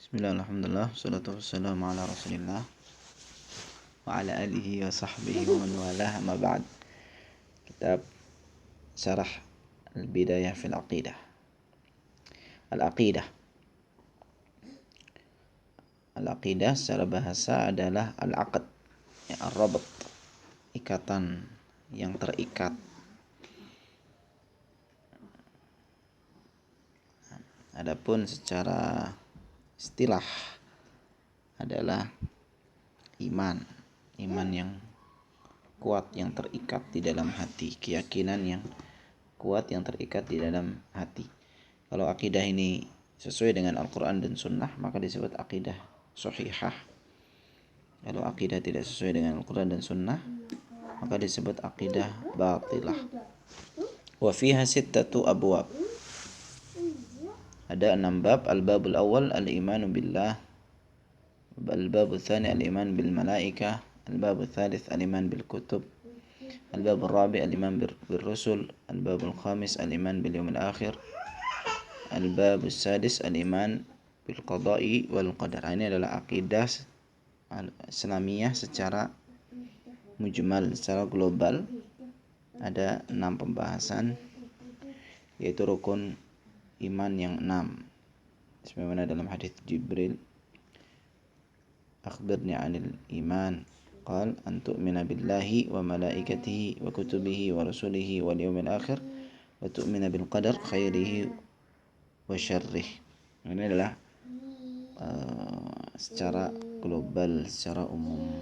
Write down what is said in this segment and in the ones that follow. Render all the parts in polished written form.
Bismillah, alhamdulillah, salatu wassalamu ala rasulillah wa ala alihi wa sahbihi wa man walah, amma ba'd. Kitab Syarah Al-Bidayah fil Aqidah. Al-Aqidah secara bahasa adalah al-aqd, ar-rabat, ikatan yang terikat. Adapun secara istilah adalah iman yang kuat yang terikat di dalam hati, keyakinan yang kuat yang terikat di dalam hati. Kalau akidah ini sesuai dengan Al-Quran dan Sunnah, maka disebut akidah sahihah. Kalau akidah tidak sesuai dengan Al-Quran dan Sunnah, maka disebut akidah batilah. Wa fiha sittatu abwab. Ada 6 bab. Al-babul awal al-imanu billah, al-babul thani al-iman bil malaikah, al-babul thalith al-iman bil kutub, al-babul rabi al-iman bil rusul, al-babul khamis al-iman bil yawmil akhir, al-babul sadis al-iman bil qada'i wal qadar. Ini adalah akidah Islamiyah secara mujmal, secara global. Ada 6 pembahasan, yaitu rukun iman yang 6. Sebagaimana dalam hadis Jibril, akhbirni 'anil iman, qal an tu'mina billahi wa malaikatihi wa kutubihi wa rusulihi wal yawmil akhir wa tu'mina bil qadar khairihi wa syarrih. Ini adalah secara global, secara umum.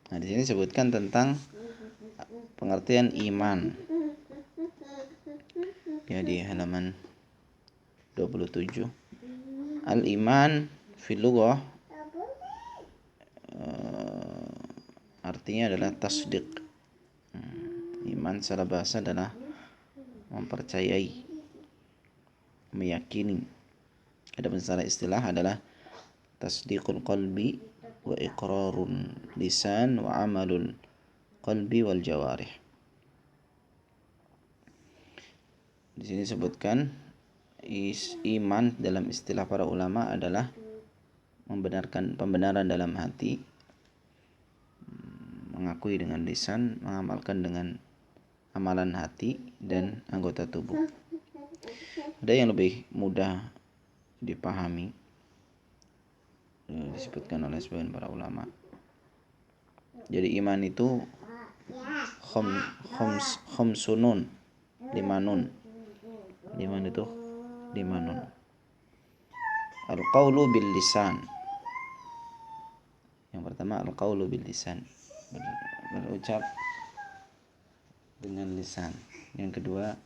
Nah, di sini disebutkan tentang pengertian iman. Ya, di halaman 27. Al-iman fil lughah artinya adalah tasdiq. Iman secara bahasa adalah mempercayai, meyakini. Adapun secara istilah adalah tasdiqul qalbi wa iqrarun lisan wa amalul qalbi wal jawarih. Di sini disebutkan iman dalam istilah para ulama adalah pembenaran dalam hati, mengakui dengan lisan, mengamalkan dengan amalan hati dan anggota tubuh. Ada yang lebih mudah dipahami, disebutkan oleh sebagian para ulama. Jadi iman itu khamsunun, 5 nun. Iman itu 5 nun. Al-qawlu bil lisan. Yang pertama al-qawlu bil lisan, berucap dengan lisan. Yang kedua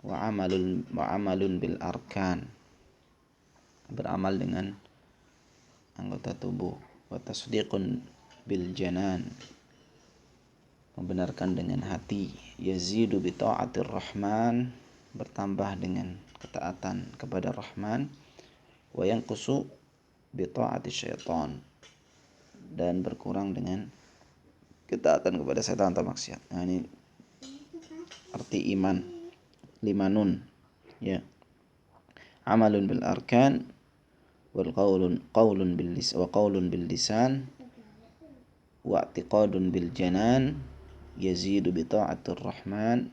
wa amalun bil arkan, beramal dengan anggota tubuh. Wa tasdiqun bil janan, membenarkan dengan hati. Yazidu bi ta'atir rahman, bertambah dengan ketaatan kepada Rahman. Wa yanqusu bi ta'ati syaitan, dan berkurang dengan ketaatan kepada setan atau maksiat. Nah, ini arti iman 5 nun, ya. Amalun bil arkan wal qawlun bil lisan wa i'tiqadun bil janan yazidu bi ta'atir rahman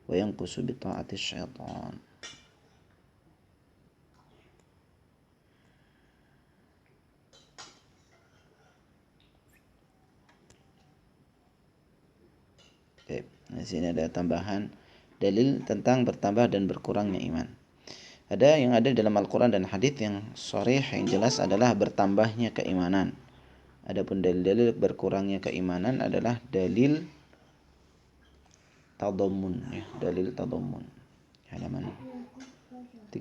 wa yanqusu bi ta'ati syaitan. Di sini ada tambahan dalil tentang bertambah dan berkurangnya iman. Ada yang ada dalam Al-Quran dan hadis yang sharih, yang jelas adalah bertambahnya keimanan. Adapun dalil-dalil berkurangnya keimanan adalah dalil tadammun, ya, dalil tadammun. Halaman 32.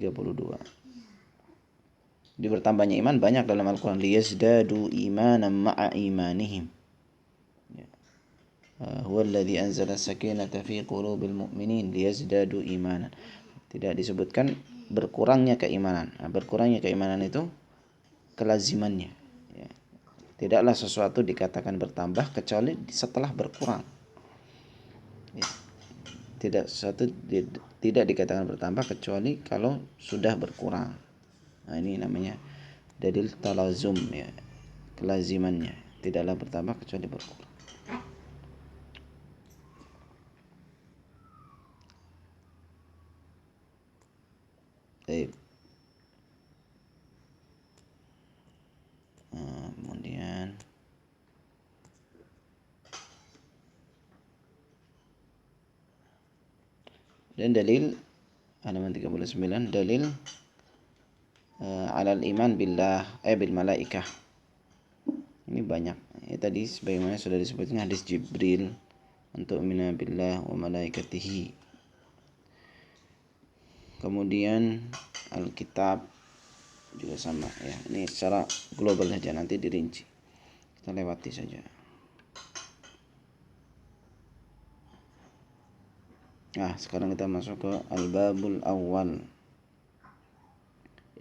Di bertambahnya iman banyak dalam Al-Quran. Liyazdadu imanan ma'a imanihim. Huwa alladhi anzala sakinata fi qulubil mu'minin liyazdadu imanan. Tidak disebutkan berkurangnya keimanan. Nah, berkurangnya keimanan itu kelazimannya, ya. Tidaklah sesuatu dikatakan bertambah kecuali setelah berkurang. Ya, tidak dikatakan bertambah kecuali kalau sudah berkurang. Nah, ini namanya dalil talazum, ya, kelazimannya tidaklah bertambah kecuali berkurang. Baik. Kemudian dan dalil halaman 39, dalil alal iman billah bil malaikah. Ini banyak. Tadi sebagaimana sudah disebutkan hadis Jibril untuk mina billah wa malaikatihi. Kemudian Alkitab juga sama, ya. Ini secara global saja, nanti dirinci. Kita lewati saja. Nah, sekarang kita masuk ke al-babul awal.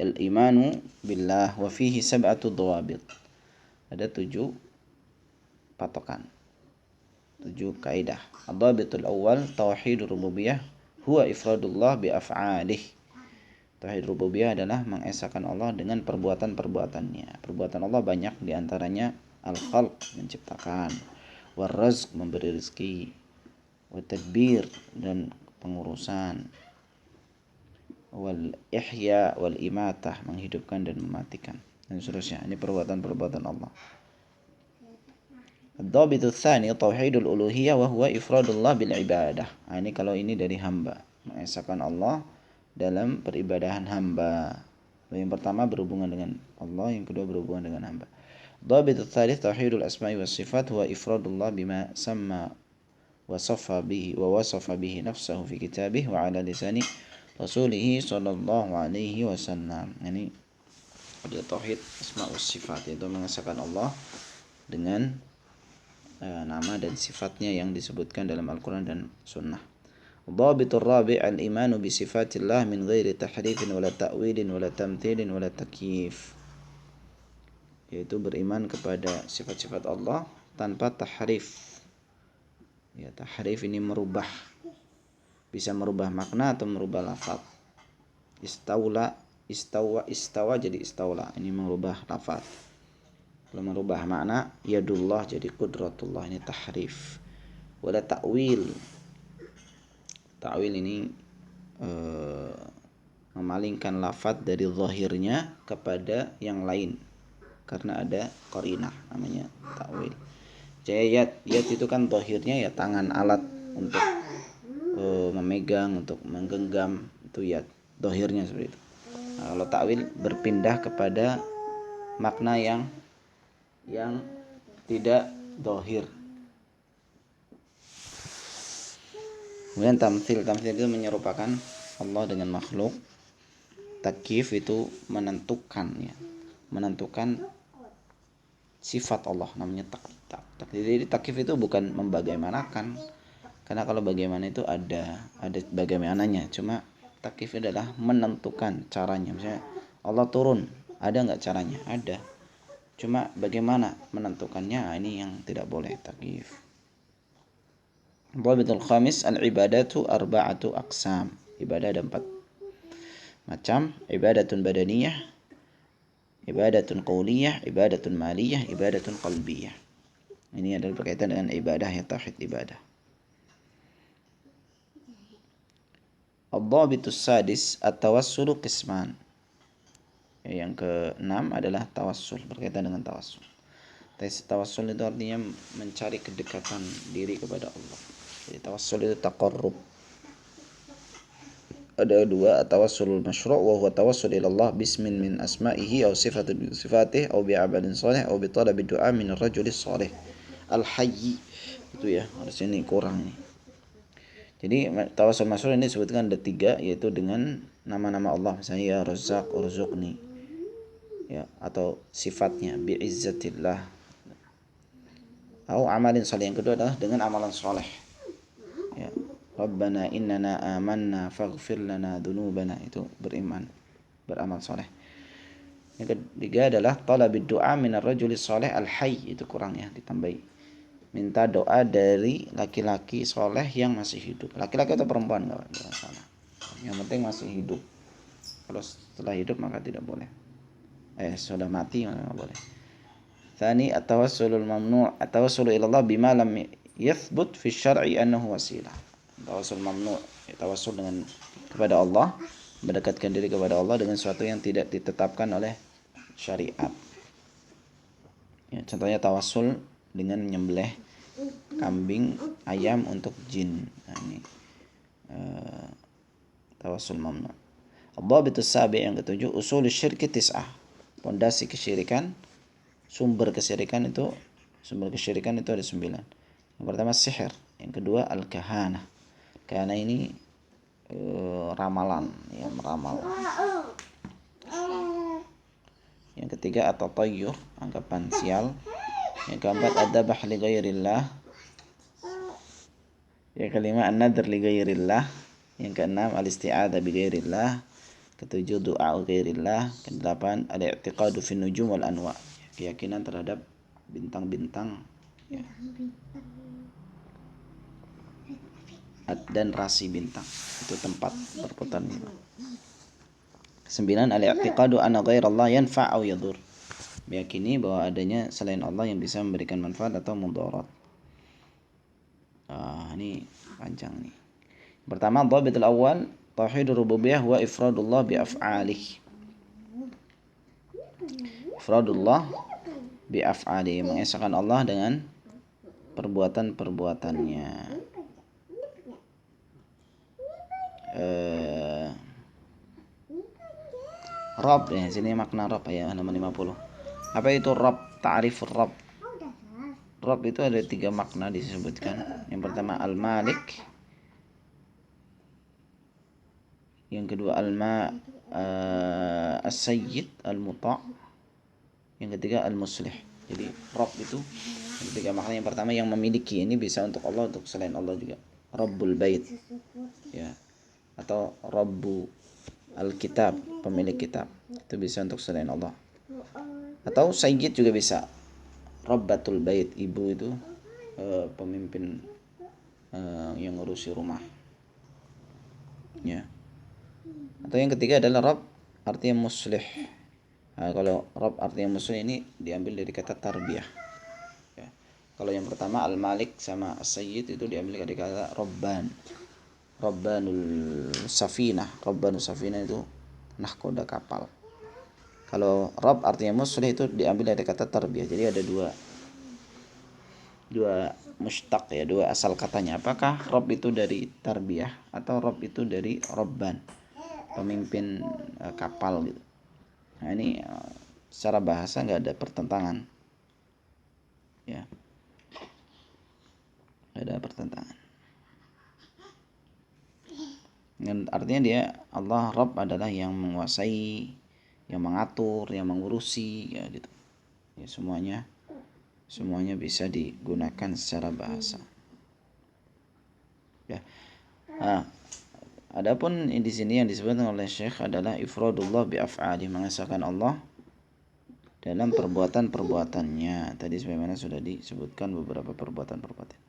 Al-imanu billah wa fihi sab'atu dhawabit. Ada 7 patokan, 7 kaidah. Ad-dhabitul awal tauhidur rububiyah huwa ifradullah bi af'alih. Tauhid rububiyah adalah mengesahkan Allah dengan perbuatan-perbuatannya. Perbuatan Allah banyak, diantaranya al-khalq, menciptakan, war-razq, memberi rezeki, wa tadbir, dan pengurusan, wal ihya wal imatah, menghidupkan dan mematikan, dan seterusnya. Ini perbuatan-perbuatan Allah. Ad-dhabitu tsani tauhidul uluhiyah wa huwa ifradullah bil ibadah. Nah, ini kalau ini dari hamba, mengesahkan Allah dalam peribadahan hamba. Yang pertama berhubungan dengan Allah, yang kedua berhubungan dengan hamba. Dhabitu tsalits tauhidul asma'i was sifat huwa ifradullah bima samma wasafa bihi nafsahu fi kitabih wa ala lisani rasulih sallallahu alaihi wasallam. Ini ada tauhid asma was sifat, yaitu mengesahkan Allah dengan nama dan sifatnya yang disebutkan dalam Al-Quran dan Sunnah. Dhabitur rabi' al-imanu bi sifatillah min ghairi tahrifin wala ta'wilin wala tamthilin wala takyif, yaitu beriman kepada sifat-sifat Allah tanpa tahrif. Ya, tahrif ini merubah, bisa merubah makna atau merubah lafaz. Istawa jadi istaula, ini merubah lafaz. Kalau merubah makna, yadullah jadi qudratullah, ini tahrif. Wala ta'wil. Ta'wil ini memalingkan lafaz dari zahirnya kepada yang lain karena ada qarinah, namanya ta'wil. Yad itu kan zahirnya ya tangan, alat untuk memegang, untuk menggenggam, itu yad, zahirnya seperti itu. Nah, kalau ta'wil berpindah kepada makna yang tidak zahir. Kemudian tamthil itu menyerupakan Allah dengan makhluk. Takyif itu menentukan sifat Allah, namanya takyif. Jadi takyif itu bukan membagaimanakan, karena kalau bagaimana itu ada bagaimananya. Cuma takyif adalah menentukan caranya. Misalnya Allah turun, ada nggak caranya? Ada. Cuma bagaimana menentukannya, ini yang tidak boleh takyif. Dhabitul khamis al-ibadatu arba'atu aqsam. Ibadah ada 4 macam. Ibadatun badaniyah, ibadatun qauliyah, ibadatun maliyah, ibadatun qalbiyah. Ini adalah berkaitan dengan ibadah, ya, tauhid ibadah. Ad-dhabitus sadis at-tawassulu qisman. Yang ke-6 adalah tawassul, berkaitan dengan tawassul. Tawassul itu artinya mencari kedekatan diri kepada Allah. Jadi tawassul itu taqarrub. Ada 2, tawassulul masyru' wa huwa tawassul ila Allah bismin min asma'ihi aw sifatin min sifatih aw bi 'amalin shalih aw bi talabi du'a min ar-rajulis shalih al-hayy. Itu ya, harusnya ini kurang nih. Jadi tawassul masyru' ini disebutkan ada 3, yaitu dengan nama-nama Allah, misalnya ya Razzaq, urzuqni, ya, atau sifatnya bi izzatillah, atau amalin saleh. Yang kedua adalah dengan amalan soleh, ya, Rabbana innana amanna faghfir lana dzunubana, itu beriman, beramal soleh. Yang ketiga adalah talabid du'a minar rajulis saleh al hayy, itu kurang, ya, ditambahi minta doa dari laki-laki soleh yang masih hidup. Laki-laki atau perempuan nggak masalah. Yang penting masih hidup. Kalau setelah hidup maka tidak boleh. Sudah mati maka nggak boleh. Tsani at-tawassulul mamnu' at-tawassulu ila Allah bima lam yathbut fi syar'i annahu wasilah. Tawassul mamnu', tawassul dengan kepada Allah, mendekatkan diri kepada Allah dengan sesuatu yang tidak ditetapkan oleh syariat. Ya, contohnya tawassul dengan menyembelih kambing, ayam untuk jin. Nah, ini tawassul mamnu'. Ad-dhabitus sabi' yang ketujuh, usul syirki tis'ah. Pondasi kesyirikan, sumber kesyirikan itu ada 9. Yang pertama sihir, yang kedua al-kahana. Kahana ini ramalan, ya meramal. Yang ketiga at-tatayyur, anggapan sial. Yang keempat ad-dabh li ghairillah. Yang kelima an-nadhr li ghairillah. Yang keenam al-isti'adzah bi ghairillah. Ketujuh doa ghairillah. Kedelapan al-i'tiqadu fi nujum wal anwa, keyakinan terhadap bintang-bintang, ya, dan rasi bintang, itu tempat berputar bintang. 9 al-i'tiqadu anna ghairallah yanfa' aw yadur, meyakini bahwa adanya selain Allah yang bisa memberikan manfaat atau mudarat. Ini panjang nih. Pertama, dhabitul awal tauhidur rububiyah wa ifradullah bi af'alih. Ifradullah bi af'ali, mengesahkan Allah dengan perbuatan-perbuatannya. Rabb, ya sini makna Rabb ya, halaman 50. Apa itu Rabb? Ta'rifur Rabb. Rabb itu ada 3 makna disebutkan. Yang pertama al-Malik, yang kedua as-Sayyid al-Muta', yang ketiga al-Muslih. Jadi Rabb itu ada 3 makna. Yang pertama yang memiliki, ini bisa untuk Allah, untuk selain Allah juga. Rabbul Bait, ya, atau Rabbu Al-Kitab, pemilik kitab, itu bisa untuk selain Allah. Atau Sayyid juga bisa, Rabbatul Bait, ibu itu pemimpin yang ngurusi rumah, ya. Atau yang ketiga adalah Rabb artinya muslih. Nah, kalau Rabb artinya muslih ini diambil dari kata tarbiyah, ya. Kalau yang pertama Al-Malik sama As-Sayyid itu diambil dari kata Rabban, Rabbanul Safinah. Rabbanul Safinah itu nahkoda, kapal. Kalau Rabb artinya muslih itu diambil dari kata tarbiyah. Jadi ada dua mustaq, ya, 2 asal katanya. Apakah Rabb itu dari tarbiyah atau Rabb itu dari Rabban, pemimpin kapal gitu. Nah, ini secara bahasa nggak ada pertentangan, ya, nggak ada pertentangan. Dan artinya dia, Allah Rabb adalah yang menguasai, yang mengatur, yang mengurusi, ya gitu. Ya, semuanya bisa digunakan secara bahasa. Ya. Nah, adapun di sini yang disebutkan oleh Syekh adalah ifradullah bi af'ali, mengesahkan Allah dalam perbuatan-perbuatannya. Tadi sebagaimana sudah disebutkan beberapa perbuatan-perbuatan.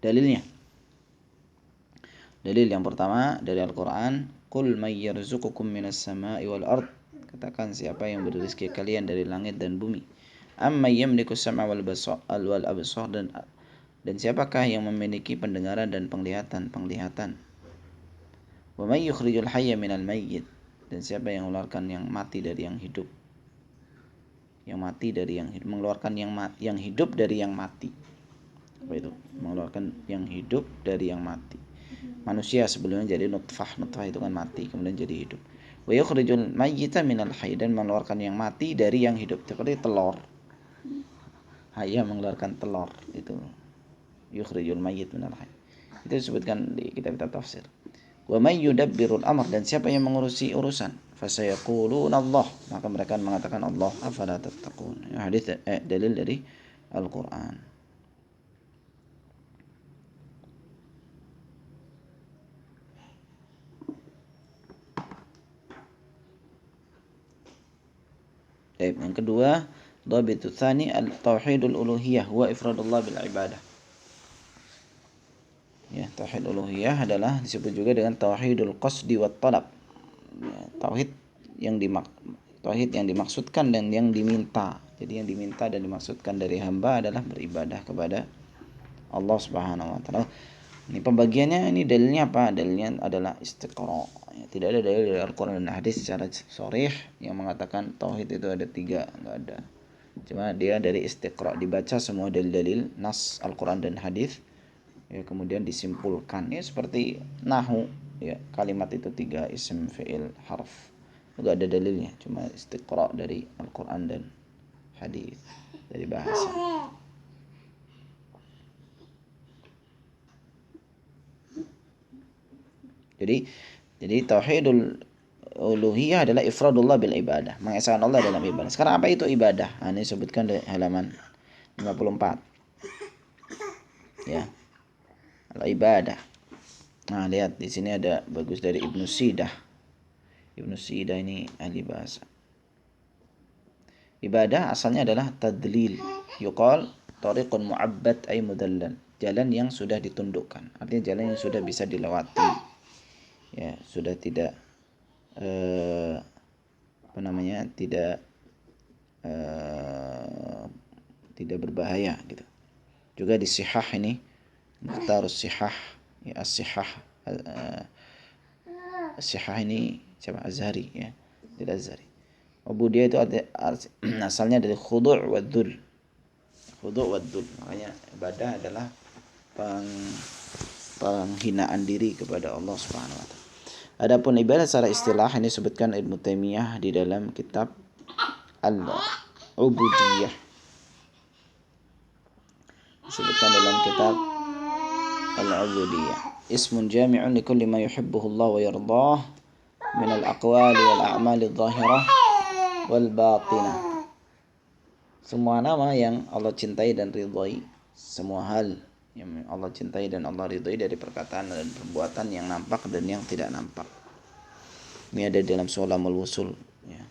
Dalil yang pertama dari Al-Quran, Qul may yarzuqukum minas sama'i wal ard. Katakan, siapa yang beri rezeki kalian dari langit dan bumi. Amma yamliku sam'a wal absar, dan siapakah yang memiliki pendengaran dan penglihatan. Wa may yukhrijul hayya minal mayyit, dan siapa yang mengeluarkan yang mati dari yang hidup. Mengeluarkan yang hidup dari yang mati. Apa itu? Mengeluarkan yang hidup dari yang mati. Manusia sebelumnya jadi nutfah itu kan mati, kemudian jadi hidup. Wa yukhrijul mayyita minal hayy, dan mengeluarkan yang mati dari yang hidup, seperti telur. Hayya mengeluarkan telur, itu yukhrijul mayyit minal hayy. Itu disebutkan di kitab-kitab tafsir. Wa may yudabbirul amr, dan siapa yang mengurusi urusan. Fasayaquluna Allah, maka mereka mengatakan Allah. Afala tattaqun. Hadis dalil dari Al-Qur'an. Yang kedua, dhabitu tsani tauhidul uluhiyah wa ifradullah bil ibadah. Ya, tauhid uluhiyah adalah disebut juga dengan tauhidul qasdi wat talab. Ya, tauhid yang dimaksudkan dan yang diminta. Jadi yang diminta dan dimaksudkan dari hamba adalah beribadah kepada Allah Subhanahu wa taala. Ini pembagiannya, ini dalilnya apa? Dalilnya adalah istiqra. Ya, tidak ada dalil dari Al-Qur'an dan hadis secara sharih yang mengatakan tauhid itu ada 3, enggak ada. Cuma dia dari istiqra, dibaca semua dalil-dalil nas Al-Qur'an dan hadis, ya, kemudian disimpulkan. Ya seperti nahu, ya, kalimat itu 3 isim, fi'il, harf. Enggak ada dalilnya, cuma istiqra dari Al-Qur'an dan hadis, dari bahasa. Jadi tauhidul uluhiyah adalah ifradullah bil ibadah, mengesahkan Allah dalam ibadah. Sekarang apa itu ibadah? Nah, ini disebutkan di halaman 54. Ya. Al ibadah. Nah, lihat di sini ada bagus dari Ibnu Sidah. Ibnu Sidah ini ahli bahasa. Ibadah asalnya adalah tadlil. Yuqal tariqun mu'abbad ay mudallal. Jalan yang sudah ditundukkan. Artinya jalan yang sudah bisa dilewati. Ya, sudah tidak tidak berbahaya gitu. Juga di sihah ini mukhtarus sihah, ya, as-sihah as-sihah ini siapa? Azhari, ya. Tidak Azhari. Ubudiyah itu asalnya dari khudu' wa dzul. Khudu' wa dzul. Makanya ibadah adalah penghinaan diri kepada Allah Subhanahu wa taala. Adapun ibadah secara istilah ini disebutkan Ibnu Taimiyah di dalam kitab Al-Ubudiyah. Disebutkan dalam kitab Al-Ubudiyah. Ismun jami'un likulli ma yuhibbuhu Allah wa yardah min al-aqwali wal a'mali adh-dhahirah wal batinah. Semua nama yang Allah cintai dan ridhai, semua hal yang Allah cintai dan Allah ridhai dari perkataan dan perbuatan yang nampak dan yang tidak nampak. Ini ada dalam Sulamul Wusul, ya.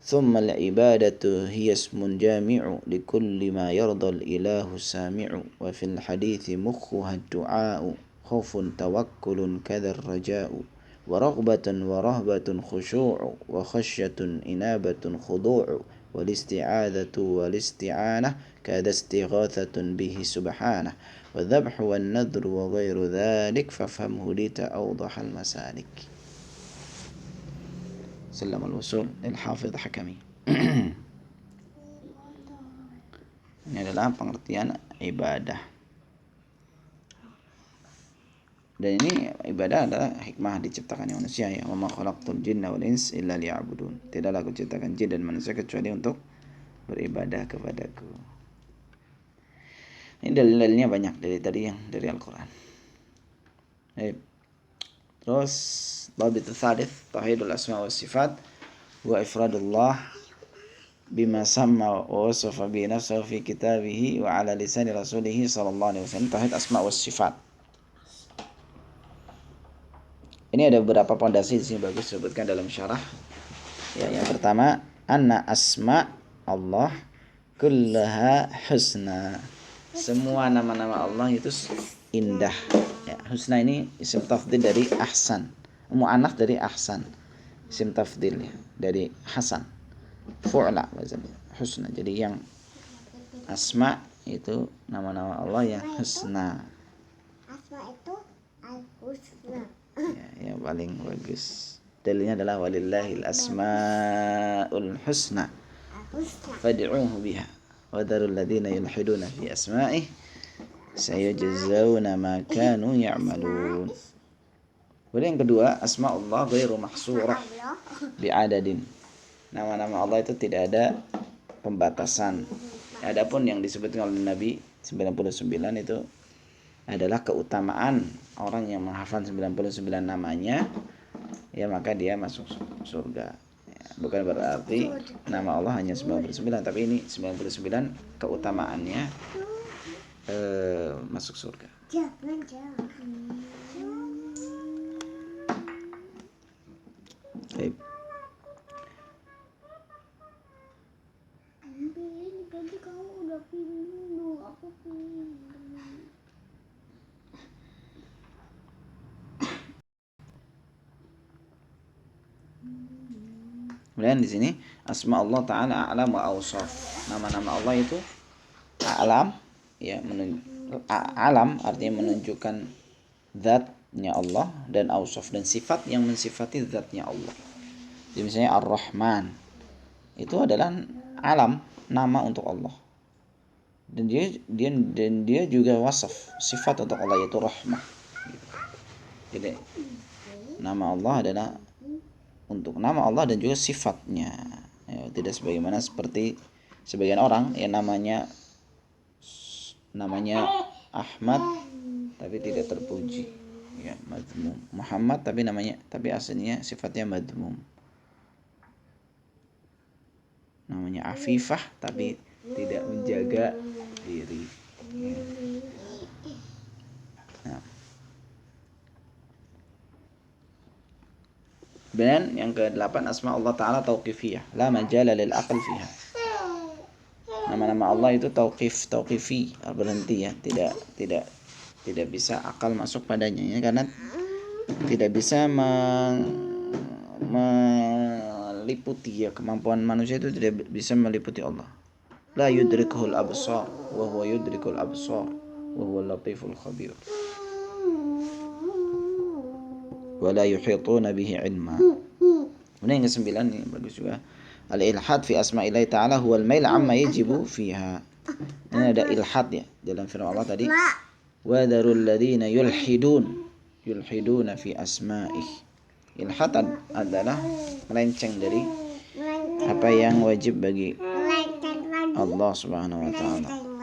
Thumma al-ibadatu hiya ismun jami'u likulli ma yarda al-ilahu sami'u wa fil hadithi mukhuha ad-du'a'u khawfun tawakkulun kadha ar-raja'u wa raghbatun wa rahbatun khushu'u wa khasyatun inabatun khudu'u wal isti'adzatu wal isti'anah kadha istighathatun bihi subhanah wa dhabhu wan nadru wa ghairu dhalik fafhamhu li ta'awdaha al-masalik. Salam al-Wusul al-Hafidh Hakami. Ini adalah pengertian ibadah. Dan ini ibadah adalah hikmah diciptakannya manusia, ya. Wa ma khalaqtul jinna wal ins illa liya'budun. Tidaklah aku ciptakan jin dan manusia kecuali untuk beribadah kepadaku. Ini dalil-dalilnya banyak dari tadi yang dari Al-Qur'an. Terus babit tsalits tauhidul asma wa sifat wa ifradullah bima samma wa wasafa bi nafsihi fi kitabih wa ala lisan rasulih sallallahu alaihi wasallam. Tauhid asma wa sifat. Ini ada beberapa pondasi di sini bagus disebutkan dalam syarah. Ya, yang pertama, anna asma Allah kullaha husna. Semua nama-nama Allah itu indah. Ya, husna ini isim tafdhil dari ahsan. Mu'annats dari ahsan. Isim tafdhil, ya, dari hasan. Fu'la wazannya husna. Jadi yang asma itu nama-nama Allah yang husna. Asma itu al-husna. Ya, yang paling bagus. Dalilnya adalah walillahil asmaul husna fad'uuhu biha wa dharul ladzina yulhiduna fi asma'ihi sayajzauna ma kanu ya'malun. Kemudian yang kedua, asma Allah ghairu mahsurah bi'adadin. Nama-nama Allah itu tidak ada pembatasan. Adapun yang disebutkan oleh Nabi 99 itu adalah keutamaan orang yang menghafal 99 namanya, ya, maka dia masuk surga. Ya, bukan berarti nama Allah hanya 99, tapi ini 99 keutamaannya masuk surga. Baik. Kemudian di sini asma Allah Ta'ala a'lam wa awsaf. Nama-nama Allah itu a'lam, ya, alam artinya menunjukkan zatnya Allah, dan awsaf dan sifat yang mensifati zatnya Allah. Jadi misalnya Ar-Rahman itu adalah alam, nama untuk Allah. Dan dia juga wasaf, sifat untuk Allah, yaitu rahmah. Jadi nama Allah adalah untuk nama Allah dan juga sifatnya, ya, tidak sebagaimana seperti sebagian orang yang namanya Ahmad tapi tidak terpuji, ya, madmum. Muhammad tapi aslinya sifatnya madmum. Namanya Afifah tapi tidak menjaga diri, ya. Nah. Dan yang ke-8 asma Allah Ta'ala tauqifiyah, la majala lil aql fiha. Nama-nama Allah itu tauqifi, berhenti, ya, tidak bisa akal masuk padanya, ya, karena tidak bisa meliputi, ya, kemampuan manusia itu tidak bisa meliputi Allah. La yudrikuhul absar wa huwa yudrikul absar wa huwal latiful khabir. Wala yuhituna bihi ilma. Kemudian yang ke-9 ini bagus juga. Al-ilhad fi asma'illahi ta'ala huwa al-mail amma yajibu fiha. Ini ada ilhad, ya, dalam firman Allah tadi. Wa darul ladzina yulhiduna fi asma'ih. Ilhad adalah melenceng dari apa yang wajib bagi Allah Subhanahu wa ta'ala.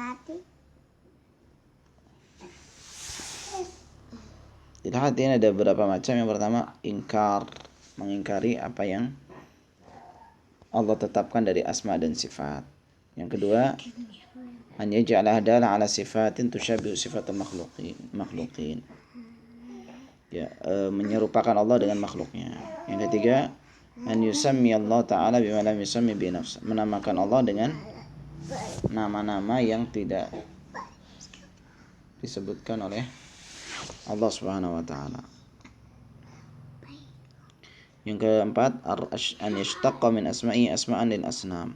Ilhad ini ada beberapa macam. Yang pertama ingkar, mengingkari apa yang Allah tetapkan dari asma dan sifat. Yang kedua, an yaj'ala dala ala sifatin tusyabihu sifatul makhluqin. Ya, menyerupakan Allah dengan makhluknya. Yang ketiga, an yusammi Allah Ta'ala bima lam yusammi bi nafsihi, menamakan Allah dengan nama-nama yang tidak disebutkan oleh Allah Subhanahu wa Ta'ala. Yang keempat, an yashtaqqa min asma'i asma'an lil asnam.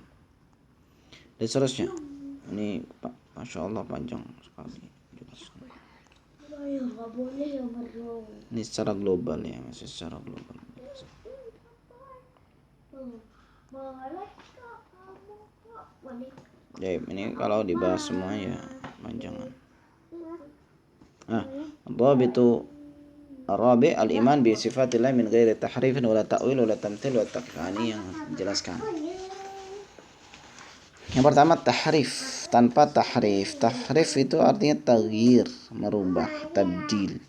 Dan seterusnya. Ini Masya Allah panjang sekali. Ini secara global, ya, masih secara global. Ya, ini kalau dibahas semua, ya, panjangan. Dhabitu Ar-Rabi' al-iman bi sifatillah min ghairi tahrifin wala ta'wil wala tamthil wala taqani, yang dijelaskan. Yang pertama tahrif, tanpa tahrif. Tahrif itu artinya taghyir, merubah, tabdil.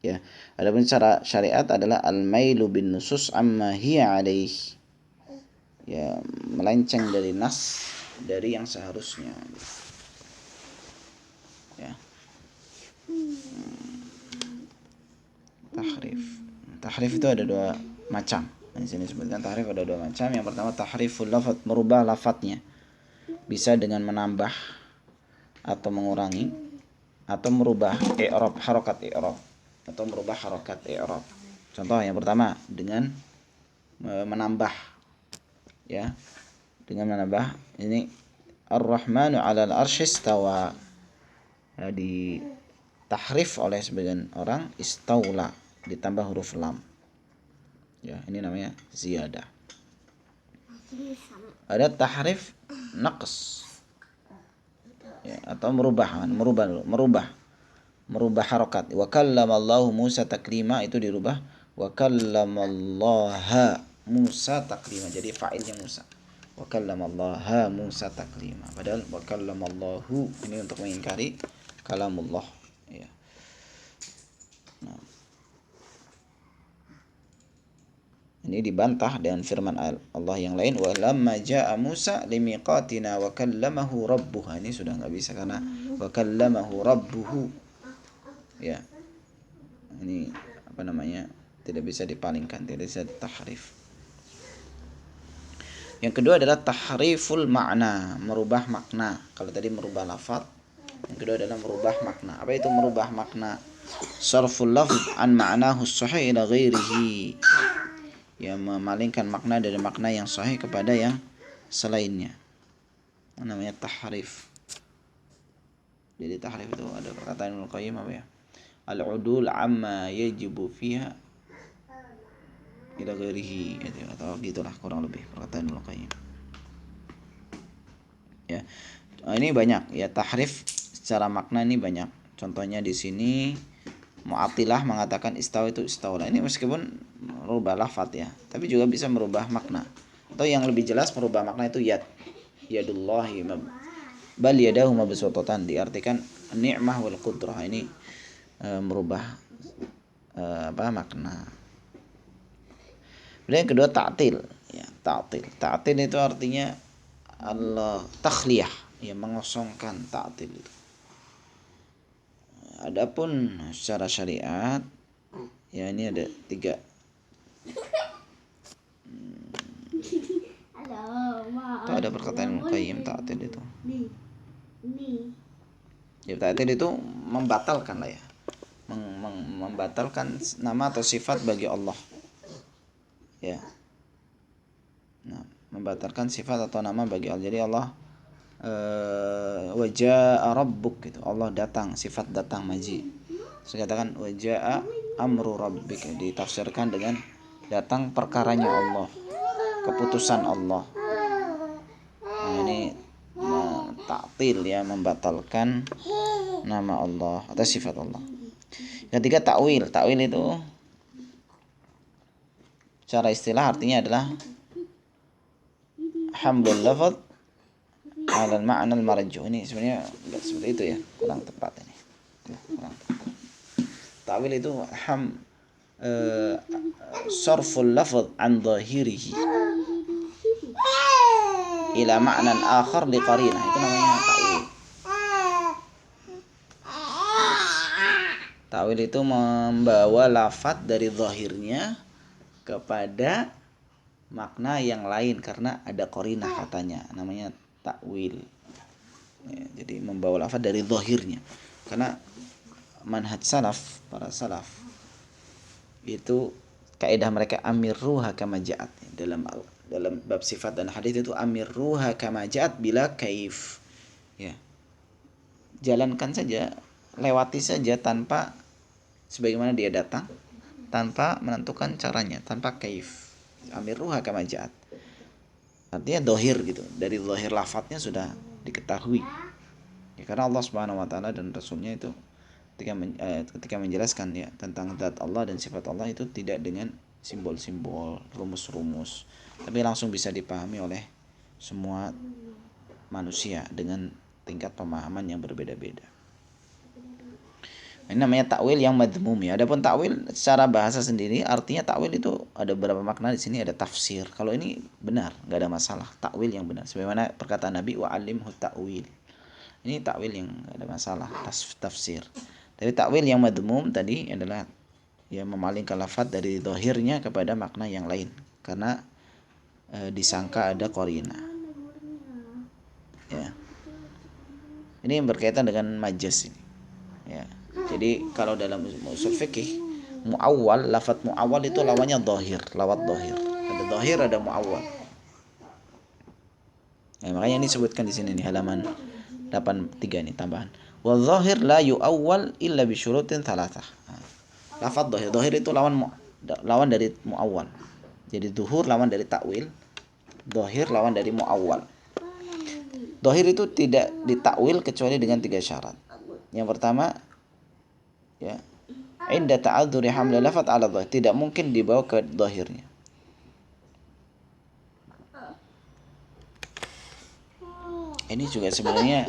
Ya, adapun cara syariat adalah al-mailu bin nusus amma hiya alaih. Ya, melenceng dari nas, dari yang seharusnya. Ya. Tahrif itu ada dua macam. Di sini disebutkan tahrif ada dua macam. Yang pertama tahriful lafaz, merubah lafadznya. Bisa dengan menambah atau mengurangi, atau merubah harokat i'rab, atau merubah harokat i'rab. Contoh yang pertama dengan menambah, ya, dengan menambah. Ini Ar-Rahmanu 'alal 'arsy istawa. Di tahrif oleh sebagian orang istaula, ditambah huruf lam, ya, ini namanya ziyadah. Ada tahrif naqs, ya, atau merubah harokat. Wa kallamallahu Musa taklima, itu dirubah wa kallamallaha Musa taklima, jadi fa'ilnya Musa. Wa kallamallaha Musa taklima, padahal wa kallamallahu ini untuk mengingkari kalamullah, ya. Nah, ini dibantah dengan firman Allah yang lain, wa lamma jaa Musa limiqatina wa kallamahu rabbuh. Ini sudah enggak bisa karena wa kallamahu rabbuhu, ya. Ini apa namanya? Tidak bisa dipalingkan, tidak bisa tahrif. Yang kedua adalah tahriful makna, merubah makna. Kalau tadi merubah lafaz, yang kedua adalah merubah makna. Apa itu merubah makna? Sarful lafz an ma'nahu sahih ila ghairihi. ya memalingkan makna dari makna yang sahih kepada yang selainnya. Namanya tahrif. Jadi tahrif itu ada perkataan Ibnu Qayyim apa ya? Al-udul amma yajibu fiha ila ghairihi gitu, atau gitulah kurang lebih perkataan Ibnu Qayyim. Ya. Ini banyak ya, tahrif secara makna ini banyak. Contohnya di sini Mu'attilah mengatakan istawa itu istawla. Ini meskipun merubah lafaz ya, tapi juga bisa merubah makna. Atau yang lebih jelas merubah makna itu yad. Yadullahi bal yadahu mabsutatan, diartikan ni'mah wal qudrah. Ini merubah makna. Kemudian yang kedua ta'til. Ya, ta'til. Ta'til itu artinya Allah takhliyah, ya mengosongkan ta'til itu. Adapun secara syariat ya ini ada 3. Itu ada perkataan Qayyim ta'til itu. Ya, ta'til itu membatalkan lah ya. Membatalkan nama atau sifat bagi Allah. Ya. Nah, membatalkan sifat atau nama bagi Allah. Jadi Allah waja'a rabbuk gitu. Allah datang, sifat datang maji. Terus katakan waja'a amru rabbik, ditafsirkan dengan datang perkaranya Allah, keputusan Allah. Nah, ini ta'til ya, membatalkan nama Allah atau sifat Allah. Ketiga ta'wil. Ta'wil itu secara istilah artinya adalah hamlul lafaz ala al-ma'na al-marjuh. Ini sebenarnya enggak seperti itu ya, kurang tepat ini. Ta'wil itu sarful lafaz an dhahirihi ila ma'nan akhar li qarinah. Itu namanya ta'wil. Ta'wil itu membawa lafaz dari zahirnya kepada makna yang lain karena ada qarinah katanya. Namanya ta'wil. Ya, jadi membawa lafaz dari zahirnya. Karena manhaj salaf, para salaf itu kaidah mereka amirruha kama ja'at. Dalam bab sifat dan hadis itu amirruha kama ja'at bila kaif. Ya. Jalankan saja, lewati saja tanpa sebagaimana dia datang, tanpa menentukan caranya, tanpa kaif. Amirruha kama ja'at. Artinya dohir gitu, dari dohir lafadznya sudah diketahui ya, karena Allah Subhanahu wa taala dan Rasulnya itu ketika menjelaskan ya tentang zat Allah dan sifat Allah itu tidak dengan simbol-simbol, rumus-rumus, tapi langsung bisa dipahami oleh semua manusia dengan tingkat pemahaman yang berbeda-beda. Ini namanya takwil yang madhmum ya. Adapun takwil secara bahasa sendiri artinya takwil itu ada beberapa makna. Di sini ada tafsir. Kalau ini benar, nggak ada masalah. Takwil yang benar. Sebagaimana perkataan Nabi wa'alimhu takwil. Ini takwil yang nggak ada masalah. Tafsir. Tapi takwil yang madhmum tadi adalah ya memalingkan lafaz dari zahirnya kepada makna yang lain karena disangka ada qarina. Ya. Ini yang berkaitan dengan majaz ini. Ya. Jadi kalau dalam usul fikih muawwal, lafaz muawwal itu lawannya dhahir, lawat dhahir. Ada dhahir, ada muawwal. Nah, makanya ini disebutkan di sini nih halaman 83 nih tambahan. Wa dhahir la yu'awwal illa bi syurutin thalathah. Lafaz dhahir, dhahir itu lawan dari muawwal. Jadi zuhur lawan dari takwil, dhahir lawan dari muawwal. Dhahir itu tidak ditakwil kecuali dengan 3 syarat. Yang pertama ya, inda ta'adzuri hamla lafaz ala dhahir, tidak mungkin dibawa ke dhahirnya. Ini juga sebenarnya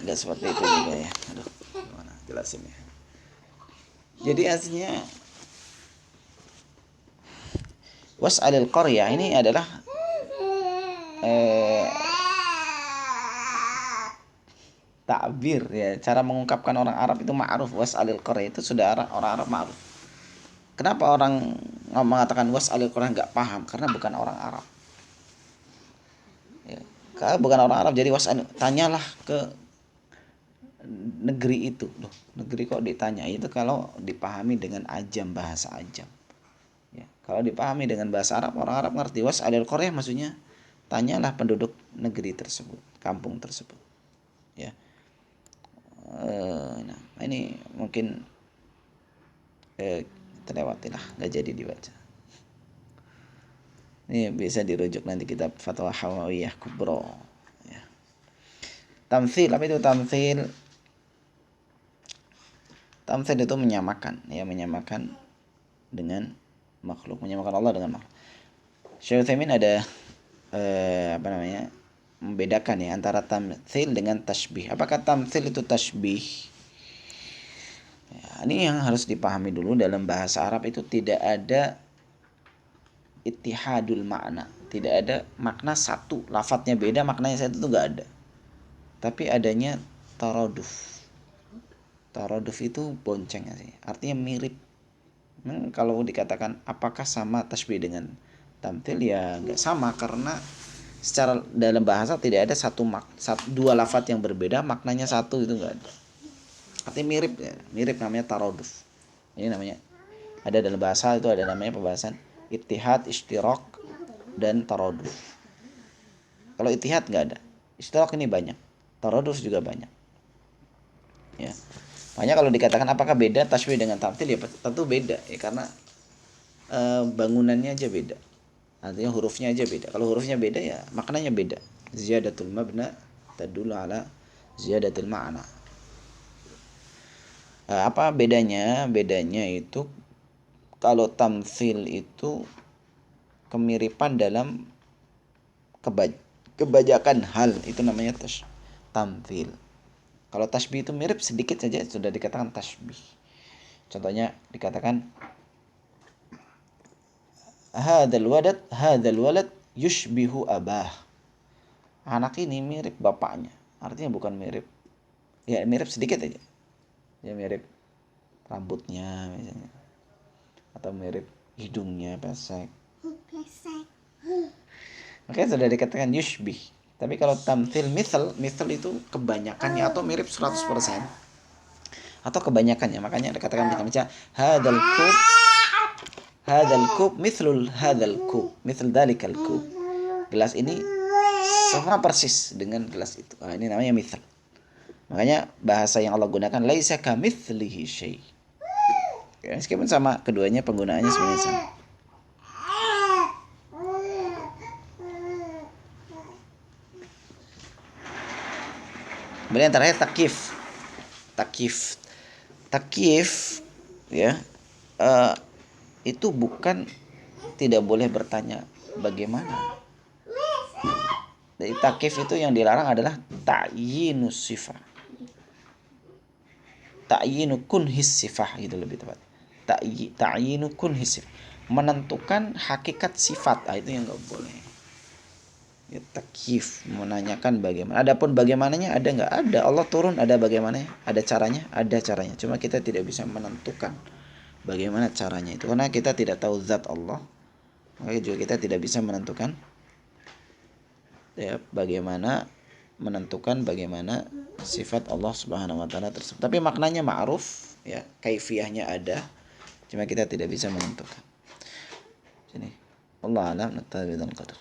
enggak seperti itu juga ya. Aduh, gimana jelasinnya? Jadi aslinya was'alil qaryah ini adalah takbir ya, cara mengungkapkan orang Arab itu ma'ruf. Was'alil qaryah itu sudah orang Arab ma'ruf. Kenapa orang mengatakan was'alil qaryah enggak paham? Karena bukan orang Arab. Ya, karena bukan orang Arab jadi tanyalah ke negeri itu. Loh, negeri kok ditanya? Itu kalau dipahami dengan ajam, bahasa ajam. Kalau dipahami dengan bahasa Arab, orang Arab ngerti. Was'alil qaryah maksudnya tanyalah penduduk negeri tersebut, kampung tersebut. Ya. Nah, ini mungkin terlewatilah, nggak jadi dibaca. Ini bisa dirujuk nanti kitab Fatwa Hawawiyah Kubro. Ya. Tamtsil, apa itu tamtsil? Tamtsil itu menyamakan, ya, menyamakan dengan makhluk, menyamakan Allah dengan makhluk. Syekh Utsaimin ada membedakan ya antara tamtsil dengan tasbih. Apakah tamtsil itu tasbih? Ya, ini yang harus dipahami dulu, dalam bahasa Arab itu tidak ada ittihadul makna, tidak ada makna satu, lafadznya beda, maknanya satu, itu nggak ada. Tapi adanya taraduf. Taraduf itu bonceng sih, artinya mirip. Kalau dikatakan apakah sama tasbih dengan tamtsil, ya nggak sama, karena secara dalam bahasa tidak ada dua lafadz yang berbeda maknanya satu, itu nggak ada. Artinya mirip, ya, mirip, namanya taraduf. Ini namanya ada dalam bahasa, itu ada namanya pembahasan ittihad, ishtirak, dan taraduf. Kalau ittihad nggak ada, ishtirak ini banyak, taraduf juga banyak. Ya. Makanya kalau dikatakan apakah beda tasbih dengan tamtsil, ya tentu beda, ya, karena bangunannya aja beda. Artinya hurufnya aja beda. Kalau hurufnya beda, ya maknanya beda. Ziyadatul mabna tadullu ala ziyadatul ma'na. Apa bedanya? Bedanya itu kalau tamtsil itu kemiripan dalam kebanyakan hal, itu namanya tamtsil. Kalau tasbih itu mirip sedikit saja sudah dikatakan tasbih. Contohnya dikatakan hadzal walad yushbihu abah. Anak ini mirip bapaknya. Artinya bukan mirip, ya mirip sedikit aja. Ya mirip rambutnya misalnya, atau mirip hidungnya pesek. Makanya sudah dikatakan yushbih. Tapi kalau tamtsil misal itu kebanyakannya atau mirip 100%. Atau kebanyakannya, makanya dikatakan macam hadzal kub mithlul hadzal kub mithl dalikal kub. Gelas ini sama persis dengan gelas itu. Ini namanya mithl. Makanya bahasa yang Allah gunakan laisa kamitslihi syai'. Ya, meskipun sama, keduanya penggunaannya sebenarnya sama. Kemudian terakhir takif, ya, itu bukan tidak boleh bertanya bagaimana. Dari takif itu yang dilarang adalah ta'yinus sifah, ta'yinu kunhis sifah, gitu lebih tepat. Ta'yinu kunhis sifah, menentukan hakikat sifat, itu yang nggak boleh. Ya, takif, menanyakan bagaimana. Adapun bagaimananya ada nggak? Ada. Allah turun, ada bagaimananya, ada caranya, ada caranya. Cuma kita tidak bisa menentukan bagaimana caranya itu, karena kita tidak tahu zat Allah. Maka juga kita tidak bisa menentukan, ya, bagaimana menentukan bagaimana sifat Allah Subhanahu wa taala tersebut. Tapi maknanya ma'ruf, ya, kaifiyahnya ada. Cuma kita tidak bisa menentukan. Jadi Allah a'lam, naktafi bidzal qadar.